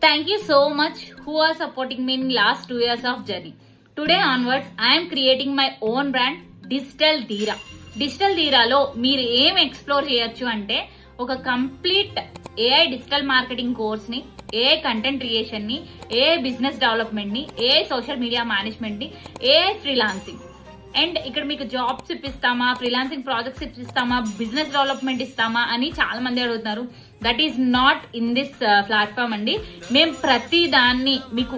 Thank you so much who are supporting me in last 2 years of journey. Today onwards, I am creating my own brand, Digital Dheera. Digital Dheera లో మీరు ఏం explore చేయొచ్చు అంటే ఒక complete AI digital marketing course ని, AI content creation ని, AI business development ని, AI social media management ని, ఏఐ ఫ్రీలాన్సింగ్. అండ్ ఇక్కడ మీకు జాబ్స్ ఇప్పిస్తామా, ఫ్రీలాన్సింగ్ ప్రాజెక్ట్స్ ఇప్పిస్తామా, బిజినెస్ డెవలప్మెంట్ ఇస్తామా అని చాలా మంది అడుగుతున్నారు. That is not in this platform అండి. మేము ప్రతి దాన్ని మీకు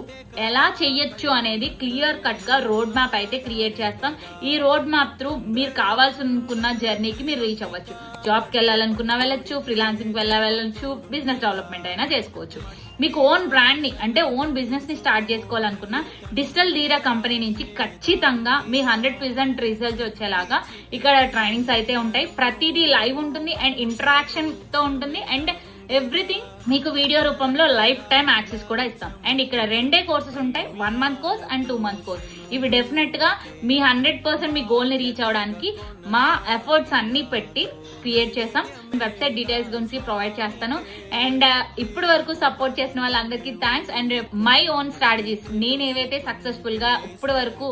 ఎలా చేయొచ్చు అనేది క్లియర్ కట్ గా రోడ్ మ్యాప్ అయితే క్రియేట్ చేస్తాం. ఈ రోడ్ మ్యాప్ త్రూ మీరు కావాల్సిన జర్నీకి మీరు రీచ్ అవ్వచ్చు. జాబ్కి వెళ్ళాలనుకున్నా వెళ్ళొచ్చు, ఫ్రీలాన్సింగ్ వెళ్ళొచ్చు, బిజినెస్ డెవలప్మెంట్ అయినా చేసుకోవచ్చు. మీకు ఓన్ బ్రాండ్ ని అంటే ఓన్ బిజినెస్ ని స్టార్ట్ చేసుకోవాలనుకున్నా డిజిటల్ ధీరా కంపెనీ నుంచి ఖచ్చితంగా మీ 100% రిజల్ట్స్ వచ్చేలాగా ఇక్కడ ట్రైనింగ్స్ అయితే ఉంటాయి. ప్రతిదీ లైవ్ ఉంటుంది అండ్ ఇంటరాక్షన్ తో ఉంటుంది అండ్ ఎవ్రీథింగ్ మీకు వీడియో రూపంలో లైఫ్ టైం యాక్సెస్ కూడా ఇస్తాం. అండ్ ఇక్కడ 2 కోర్సెస్ ఉంటాయి, 1 month course and 2 month course. ఇవి డెఫినెట్ గా మీ 100% మీ గోల్ ని రీచ్ అవడానికి మా ఎఫర్ట్స్ అన్ని పెట్టి క్రియేట్ చేస్తాం. వెబ్సైట్ డీటెయిల్స్ గురించి ప్రొవైడ్ చేస్తాను. అండ్ ఇప్పటి వరకు సపోర్ట్ చేసిన వాళ్ళందరికీ thanks. And my own strategies, నేను ఏవైతే సక్సెస్ఫుల్ గా ఇప్పటి వరకు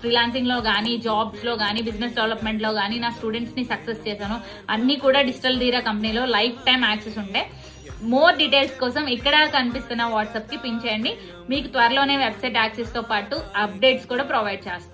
ఫ్రీలాన్సింగ్ లో గానీ, జాబ్స్ లో గానీ, బిజినెస్ డెవలప్మెంట్ లో గానీ నా స్టూడెంట్స్ ని సక్సెస్ చేశాను, అన్ని కూడా డిజిటల్ ధీరా కంపెనీలో లైఫ్ టైం యాక్సెస్ ఉంటాయి. మోర్ డీటెయిల్స్ కోసం ఇక్కడ కనిపిస్తున్న వాట్సాప్ కి పిన్ చేయండి. మీకు త్వరలోనే వెబ్సైట్ యాక్సెస్ తో పాటు అప్డేట్స్ కూడా ప్రొవైడ్ చేస్తాను.